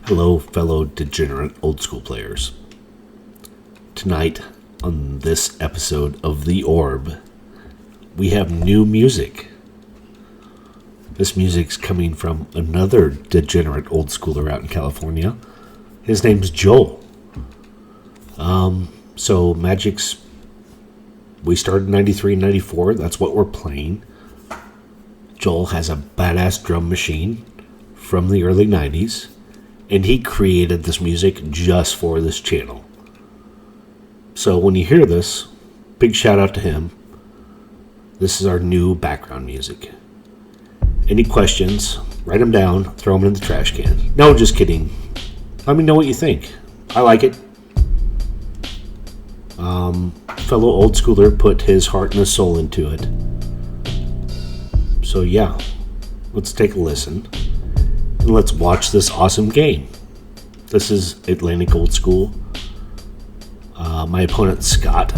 Hello, fellow degenerate old school players. Tonight, on this episode of The Orb, we have new music. This music's coming from another degenerate old schooler out in California. His name's Joel. So Magic's, we started in 93 and 94. That's what we're playing. Joel has a badass drum machine from the early 90s. And he created this music just for this channel. So when you hear this, big shout out to him. This is our new background music. Any questions, write them down, throw them in the trash can. No, just kidding. Let me know what you think. I like it. Fellow old schooler put his heart and his soul into it. So yeah, let's take a listen. And let's watch this awesome game. This is Atlantic Old School. My opponent's Scott.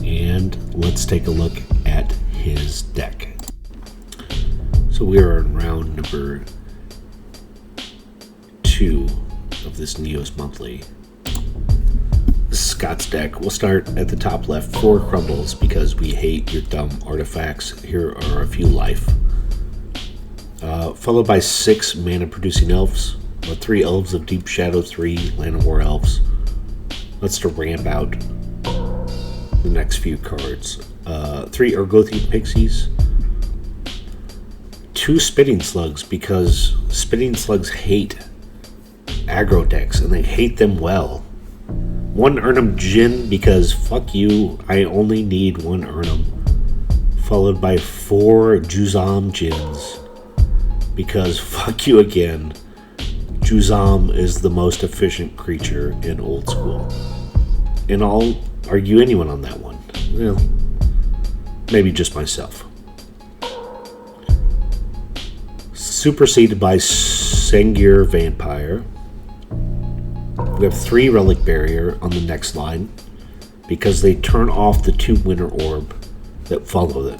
And let's take a look at his deck. So we are in round number 2 of this NEOS monthly. This is Scott's deck. We'll start at the top left. 4 crumbles because we hate your dumb artifacts. Here are a few life. Followed by 6 mana producing elves, 3 elves of deep shadow, 3 land of war elves. Let's to ramp out the next few cards. 3 Urgothian pixies, 2 spitting slugs because spitting slugs hate aggro decks and they hate them well. 1 Urnum Djinn because fuck you, I only need 1 Urnum. Followed by 4 Juzam Djinns. Because fuck you again, Juzam is the most efficient creature in old school. And I'll argue anyone on that one. Well, maybe just myself. Superseded by Sengir Vampire. We have 3 Relic Barrier on the next line because they turn off the 2 Winter Orb that follow it.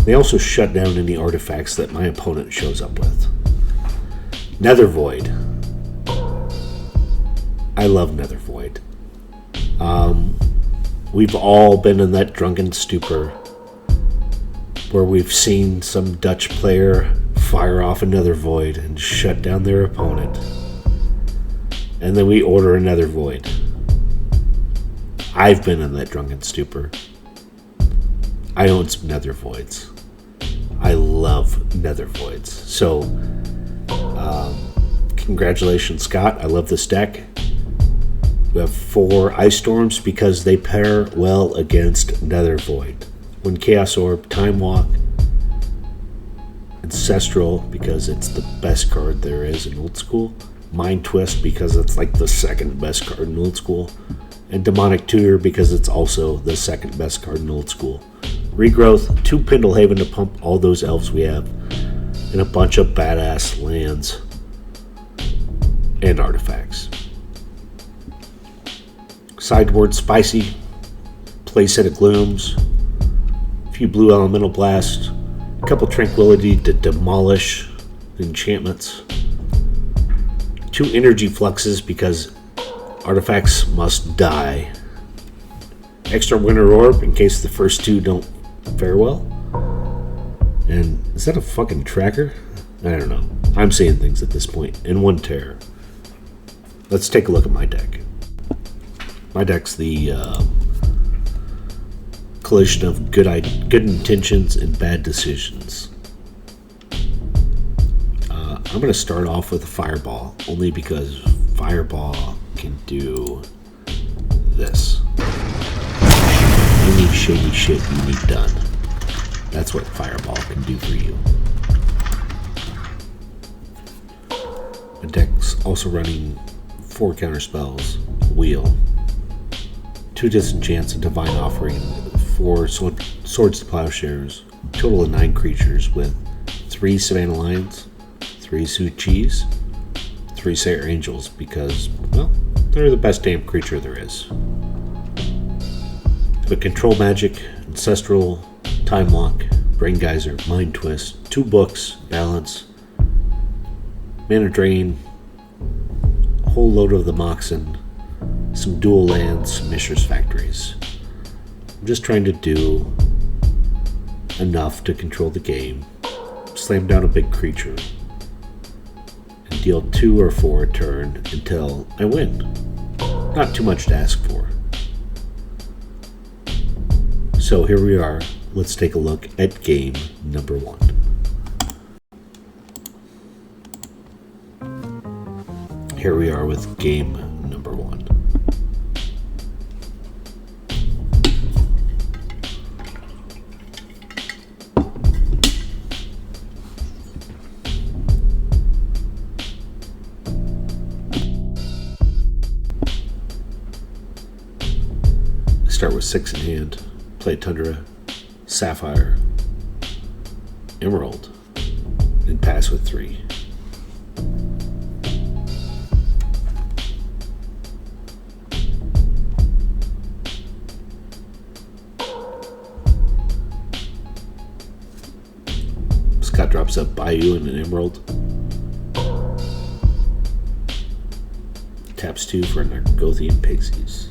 They also shut down any artifacts that my opponent shows up with. Nether Void. I love Nether Void. We've all been in that drunken stupor where we've seen some Dutch player fire off a Nether Void and shut down their opponent. And then we order a Nether Void. I've been in that drunken stupor. I own some Nether Voids. I love Nether Voids. So, congratulations, Scott. I love this deck. We have 4 Ice Storms because they pair well against Nether Void. 1 Chaos Orb, Time Walk, Ancestral because it's the best card there is in old school. Mind Twist because it's like the second best card in old school. And Demonic Tutor because it's also the second best card in old school. Regrowth, 2 Pendlehaven to pump all those elves we have, and a bunch of badass lands and artifacts. Sideboard Spicy, playset of Glooms, a few blue elemental blasts, a couple Tranquility to demolish enchantments, 2 energy fluxes because artifacts must die. Extra Winter Orb in case the first 2 don't fare well. And is that a fucking tracker? I don't know. I'm saying things at this point. And 1 Terror. Let's take a look at my deck. My deck's the collision of good intentions and bad decisions. I'm going to start off with a Fireball, only because Fireball can do this. Any shady shit you need done. That's what Fireball can do for you. The deck's also running 4 counter spells, Wheel, 2 Disenchants, and Divine Offering, 4 Swords to Plowshares, total of 9 creatures with 3 Savannah Lions, 3 Suchis, 3 Sayer Angels because, well, they're the best damn creature there is. But Control Magic, Ancestral, Time Walk, Brain Geyser, Mind Twist, 2 books, Balance, mana drain, a whole load of the Moxen, some dual lands, some Mishra's Factories. I'm just trying to do enough to control the game, slam down a big creature, and deal 2 or 4 a turn until I win. Not too much to ask for. So here we are. Let's take a look at game number 1. Here we are with game number 1. Start with 6 in hand. Play Tundra, Sapphire, Emerald, and pass with 3. Scott drops up Bayou and an Emerald. Taps 2 for Nargothian Pixies.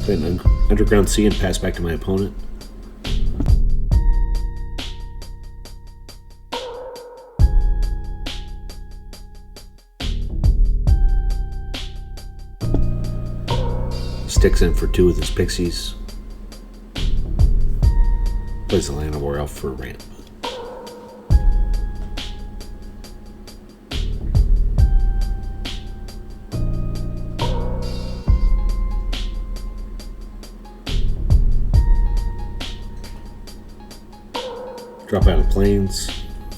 Play an Underground Sea and pass back to my opponent. Sticks in for 2 with his Pixies. Plays a land or elf for a ramp. Drop out of Plains.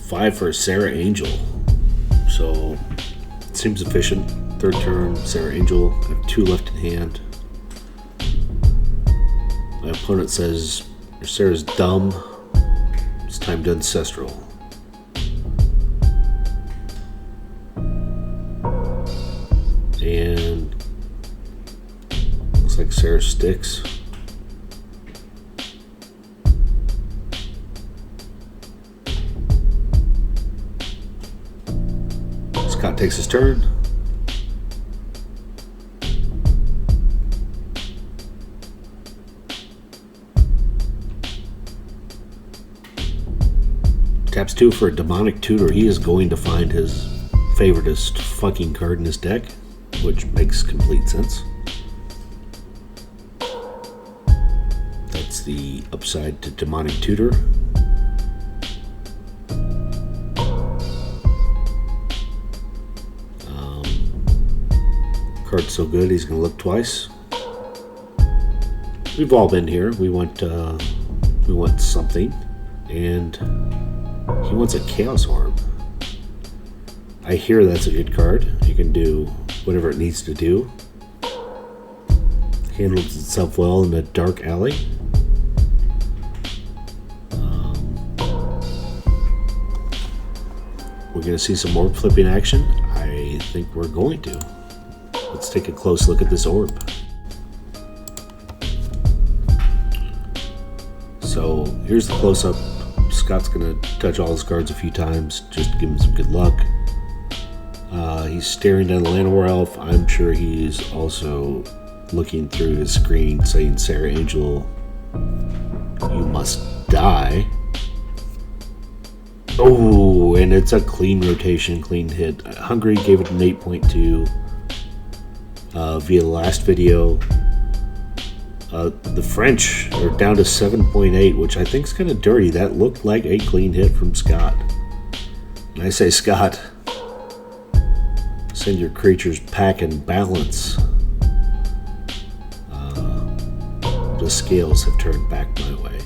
5 for Sarah Angel. So, it seems efficient. 3rd turn, Sarah Angel. I have 2 left in hand. My opponent says, Sarah's dumb. It's time to Ancestral. And looks like Sarah sticks. Scott takes his turn. Taps 2 for a Demonic Tutor. He is going to find his favoritist fucking card in his deck, which makes complete sense. That's the upside to Demonic Tutor. Card's so good, he's going to look twice. We've all been here. We want something, and he wants a Chaos Orb. I hear that's a good card. It can do whatever it needs to do. Handles itself well in a dark alley. We're going to see some orb flipping action. I think we're going to. Let's take a close look at this orb. So here's the close-up. Scott's going to touch all his cards a few times just to give him some good luck. He's staring down the Llanowar Elf. I'm sure he's also looking through his screen saying, Sarah Angel, you must die. Oh, and it's a clean rotation, clean hit. Hungary gave it an 8.2 via the last video. The French are down to 7.8, which I think is kind of dirty. That looked like a clean hit from Scott. And I say, Scott, send your creatures packing balance. The scales have turned back my way.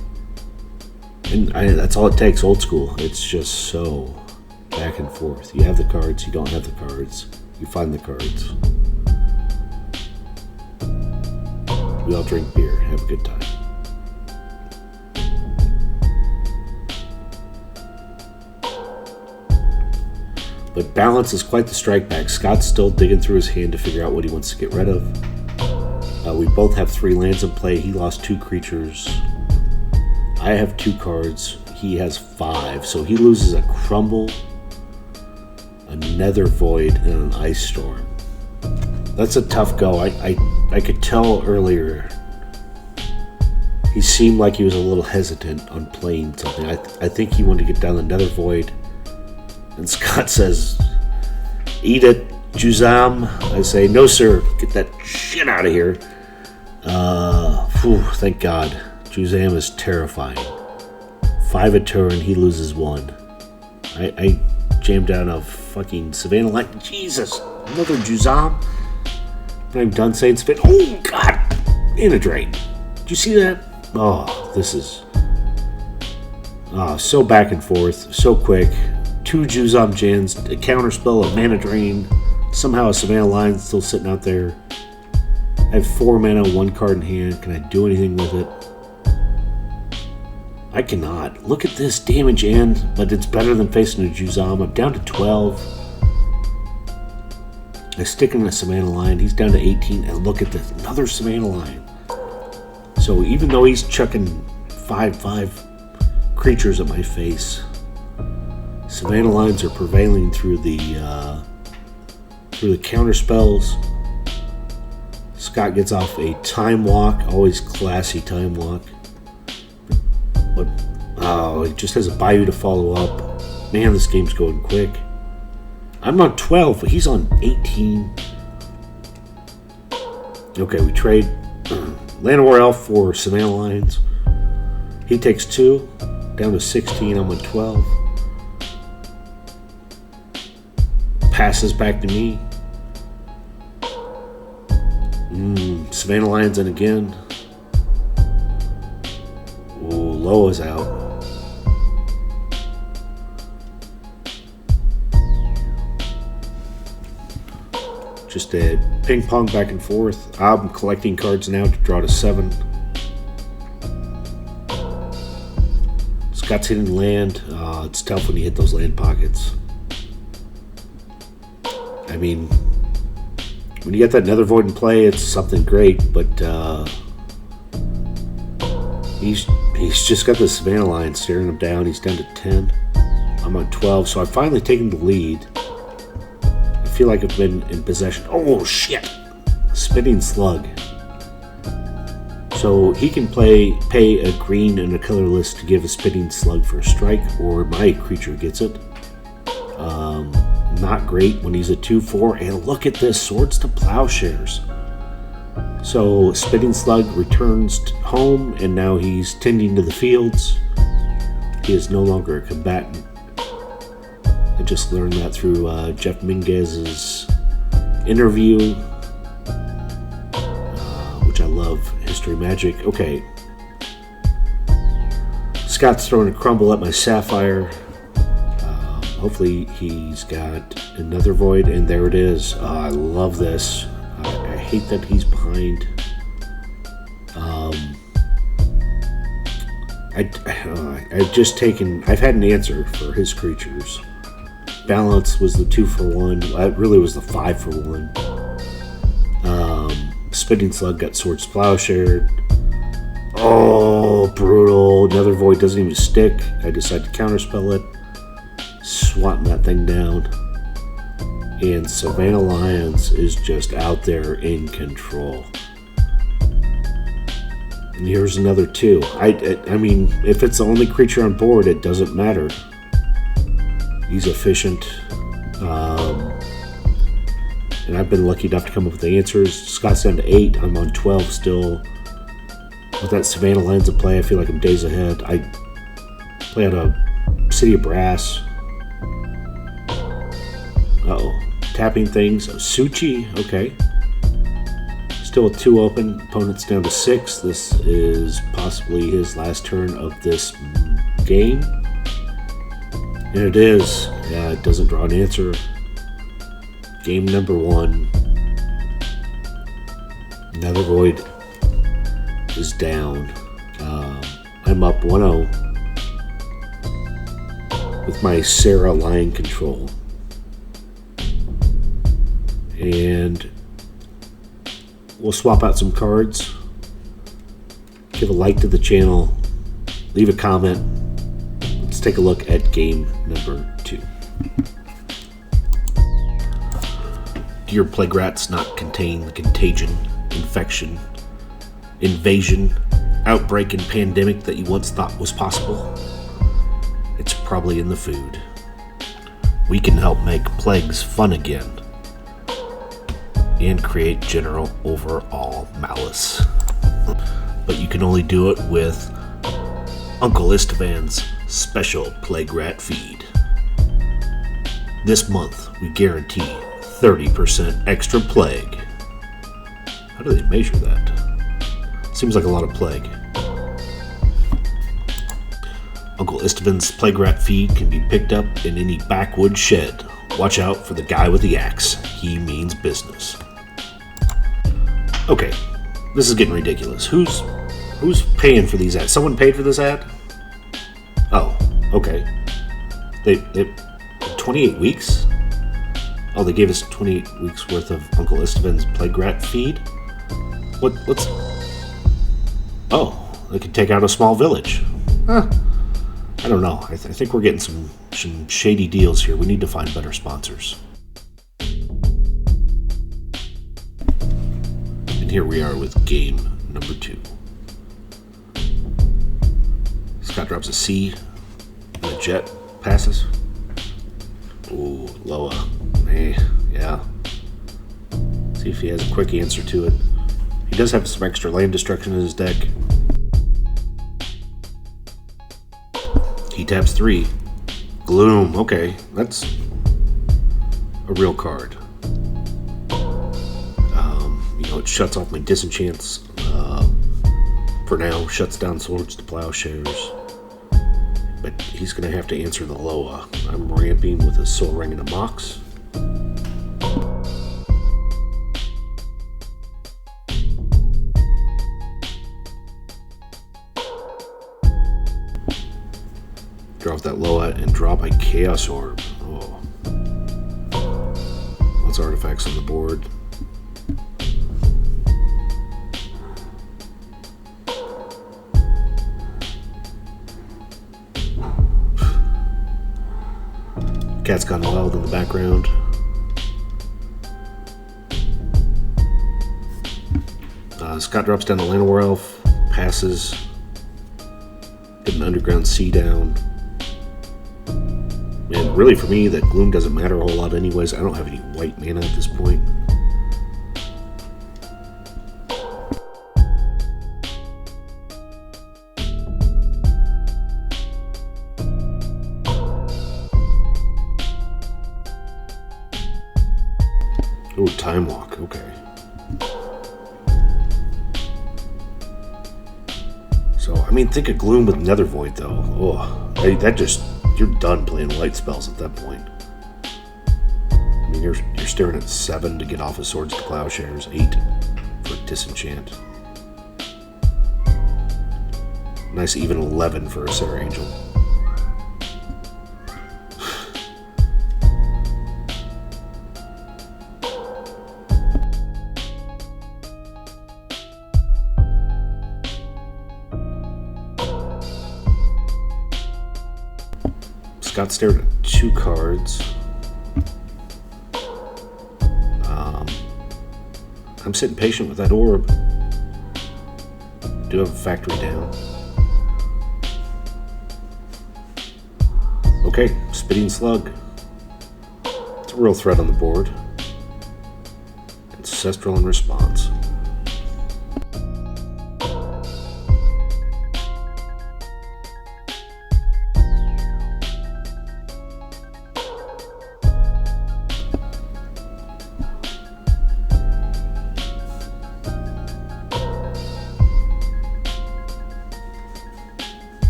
And that's all it takes, old school. It's just so back and forth. You have the cards, you don't have the cards. You find the cards. We all drink beer, have a good time. But balance is quite the strike back. Scott's still digging through his hand to figure out what he wants to get rid of. We both have 3 lands in play. He lost 2 creatures. I have 2 cards. He has 5. So he loses a Crumble, a Nether Void, and an Ice Storm. That's a tough go. I could tell earlier he seemed like he was a little hesitant on playing something. I think he wanted to get down the Nether Void. And Scott says, "Eat it, Juzam." I say, "No, sir. Get that shit out of here." Thank God. Juzam is terrifying. 5 a turn, he loses 1. I jammed down a fucking Savannah Light. Jesus, another Juzam. I'm done saying spit. Oh, God. In a drain. Did you see that? Oh, this is so back and forth, so quick. 2 Juzam Jins, a counterspell, a mana drain, somehow a Savannah Lion still sitting out there. I have 4 mana, 1 card in hand. Can I do anything with it? I cannot. Look at this damage end, but it's better than facing a Juzam. I'm down to 12. I stick in a Savannah Lion. He's down to 18, and look at this, another Savannah Lion. So even though he's chucking 5/5 creatures at my face, Savannah Lions are prevailing through the counter spells. Scott gets off a Time Walk, always classy Time Walk. But he just has a Bayou to follow up. Man, this game's going quick. I'm on 12, but he's on 18. Okay, we trade Llanowar Elf for Savannah Lions. He takes 2, down to 16. I'm on 12. Passes back to me. Savannah Lions in again. Oh, Loa is out. Just a ping pong back and forth. I'm collecting cards now to draw to 7. Scott's hitting land. It's tough when you hit those land pockets. I mean, when you get that Nether Void in play, it's something great, but he's just got the Savannah Lion staring him down. He's down to 10. I'm on 12, so I've finally taken the lead. I feel like I've been in possession. Oh, shit! Spitting Slug. So he can pay a green and a colorless to give a Spitting Slug for a strike, or my creature gets it. Not great when he's a 2/4, and look at this, Swords to Plowshares. So Spitting Slug returns home, and now he's tending to the fields. He is no longer a combatant. I just learned that through Jeff Minguez's interview, which I love, History Magic. Okay. Scott's throwing a Crumble at my Sapphire. Hopefully he's got another Void, and there it is. I love this. I hate that he's behind. I've had an answer for his creatures. Balance was the 2-for-1. It really was the 5-for-1. Spitting Slug got Swords Plowshare. Oh, brutal. Nether Void doesn't even stick. I decide to counterspell it. Swatting that thing down. And Savannah Lions is just out there in control. And here's another 2. I mean, if it's the only creature on board, it doesn't matter. He's efficient. And I've been lucky enough to come up with the answers. Scott's down to 8. I'm on 12 still. With that Savannah Lions in play, I feel like I'm days ahead. I play out a City of Brass. Uh-oh. Tapping things. Suchi. Okay. Still with 2 open. Opponent's down to 6. This is possibly his last turn of this game. And it is. Yeah, it doesn't draw an answer. Game number 1. Nether Void is down. I'm up 1-0 with my Sarah Lion control. And we'll swap out some cards. Give a like to the channel. Leave a comment. Let's take a look at game number 2. Do your plague rats not contain the contagion, infection, invasion, outbreak, and pandemic that you once thought was possible? It's probably in the food. We can help make plagues fun again and create general overall malice. But you can only do it with Uncle Esteban's special plague rat feed. This month, we guarantee 30% extra plague. How do they measure that? Seems like a lot of plague. Uncle Esteban's plague rat feed can be picked up in any backwoods shed. Watch out for the guy with the axe. He means business. Okay, this is getting ridiculous. Who's paying for these ads? Someone paid for this ad? Oh, okay. They 28 weeks? Oh, they gave us 28 weeks worth of Uncle Esteban's plague rat feed? What's... Oh, they could take out a small village. Huh. I don't know. I think we're getting some shady deals here. We need to find better sponsors. And here we are with game number 2. Scott drops a C, and a jet passes. Ooh, Loa. Yeah. See if he has a quick answer to it. He does have some extra land destruction in his deck. He taps 3. Gloom. Okay, that's a real card. It shuts off my disenchants. For now, shuts down swords to plowshares. But he's going to have to answer the Loa. I'm ramping with a Soul Ring and a Mox. Draw off that Loa and drop a Chaos Orb. Oh. Lots of artifacts on the board. Cat's Gone Wild in the background. Scott drops down the Llanowar Elf, passes, get an Underground Sea down. And really for me, that Gloom doesn't matter a whole lot anyways. I don't have any white mana at this point. Oh, Time Walk, okay. So, I mean, think of Gloom with Nether Void, though. Oh, that just, you're done playing white spells at that point. I mean, you're staring at 7 to get off of Swords to Plowshares, 8 for Disenchant. Nice even 11 for a Sarah Angel. Scott stared at 2 cards. I'm sitting patient with that orb. Do have a factory down. Okay, Spitting Slug. It's a real threat on the board. Ancestral in response.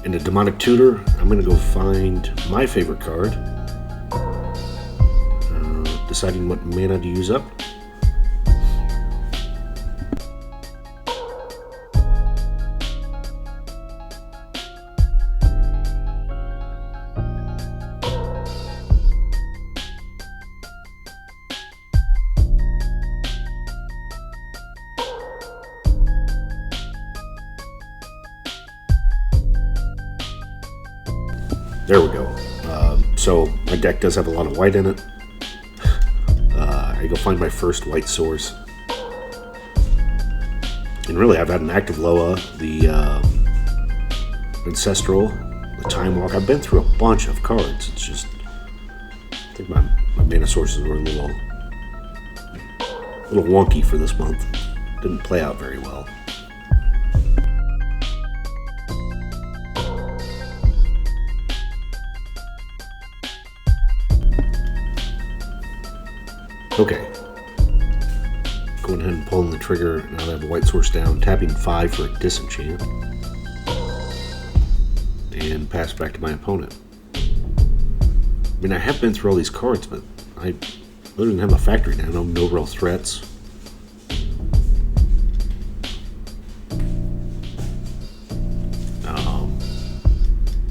And a Demonic Tutor, I'm going to go find my favorite card. Deciding what mana to use up. There we go. So my deck does have a lot of white in it. I go find my first white source. And really, I've had an active Loa, the Ancestral, the Time Walk. I've been through a bunch of cards. It's just, I think my mana sources were a little wonky for this month. Didn't play out very well. Okay. Going ahead and pulling the trigger. Now that I have a white source down, tapping 5 for a disenchant. And pass back to my opponent. I mean, I have been through all these cards, but I literally have a factory now. No real threats.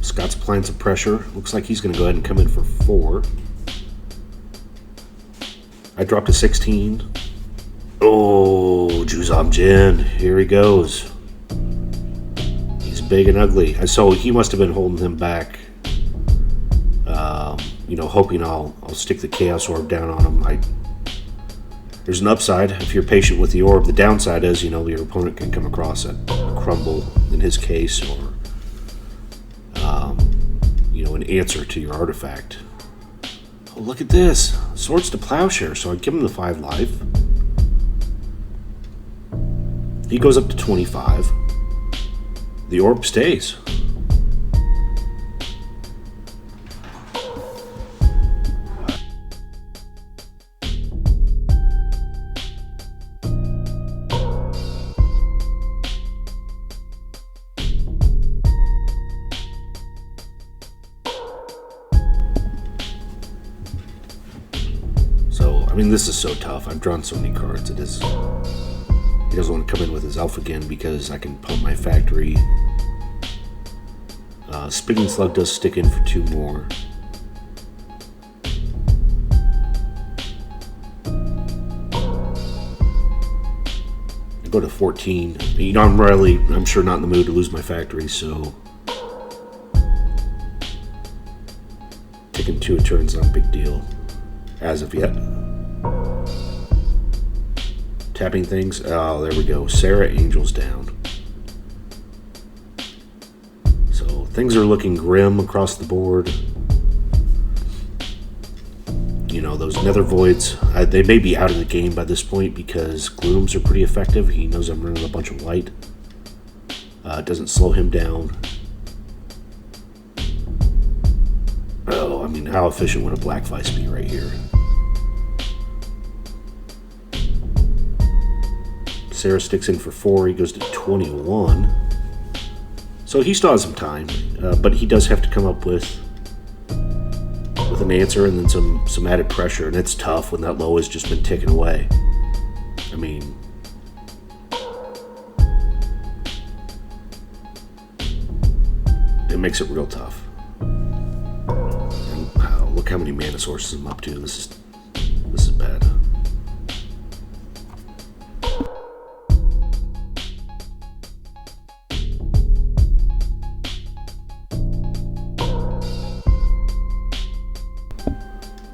Scott's applying some pressure. Looks like he's going to go ahead and come in for 4. I dropped a 16. Oh, Juzam Jin. Here he goes. He's big and ugly. So he must have been holding him back. Hoping I'll stick the Chaos Orb down on him. There's an upside if you're patient with the orb. The downside is, your opponent can come across a crumble in his case, or an answer to your artifact. Oh, look at this. Swords to Plowshare, so I give him the 5 life. He goes up to 25. The orb stays. This is so tough. I've drawn so many cards. It is. He doesn't want to come in with his elf again because I can pump my factory. Spinning Slug does stick in for 2 more. I go to 14. I'm sure not in the mood to lose my factory, so taking 2 turns, not a big deal as of yet. Tapping things. Oh, there we go. Sarah Angel's down. So things are looking grim across the board. Those Nether Voids, they may be out of the game by this point because Glooms are pretty effective. He knows I'm running a bunch of white. It doesn't slow him down. Oh, how efficient would a Black Vice be right here? Sarah sticks in for 4. He goes to 21. So he still has some time, but he does have to come up with an answer and then some added pressure, and it's tough when that low has just been taken away. It makes it real tough. And look how many mana sources I'm up to. This is bad.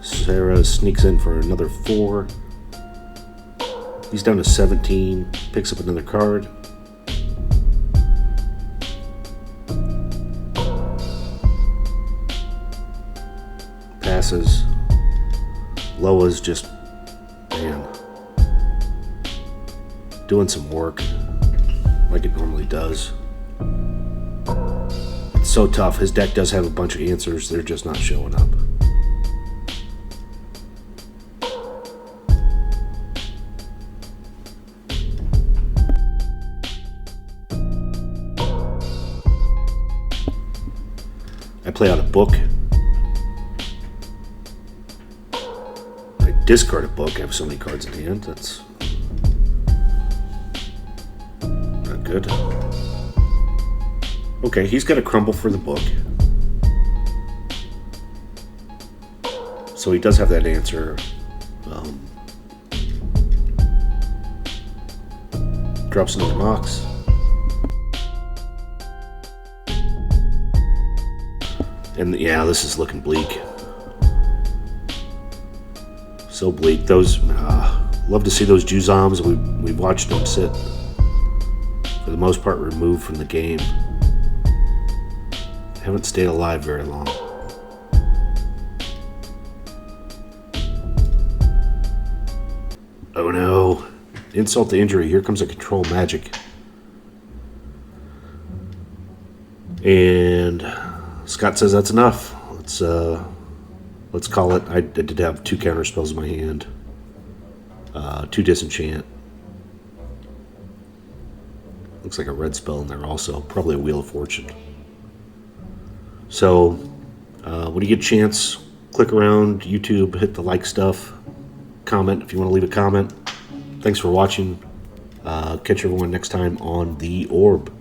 Sarah sneaks in for another 4. He's down to 17. Picks up another card. Passes. Loa's just, doing some work like it normally does. It's so tough. His deck does have a bunch of answers. They're just not showing up. I play out a book. I discard a book. I have so many cards in hand. That's not good. Okay, he's got a crumble for the book. So he does have that answer. Drops another Mox. And yeah, this is looking bleak. So bleak. Those, love to see those Juzams. We've watched them sit, for the most part, removed from the game. Haven't stayed alive very long. Oh no. Insult to injury. Here comes a control magic. And Scott says that's enough. Let's call it. I did have 2 counter spells in my hand. 2 disenchant. Looks like a red spell in there also. Probably a Wheel of Fortune. So, when you get a chance, click around YouTube, hit the like stuff, comment if you want to leave a comment. Thanks for watching. Catch everyone next time on The Orb.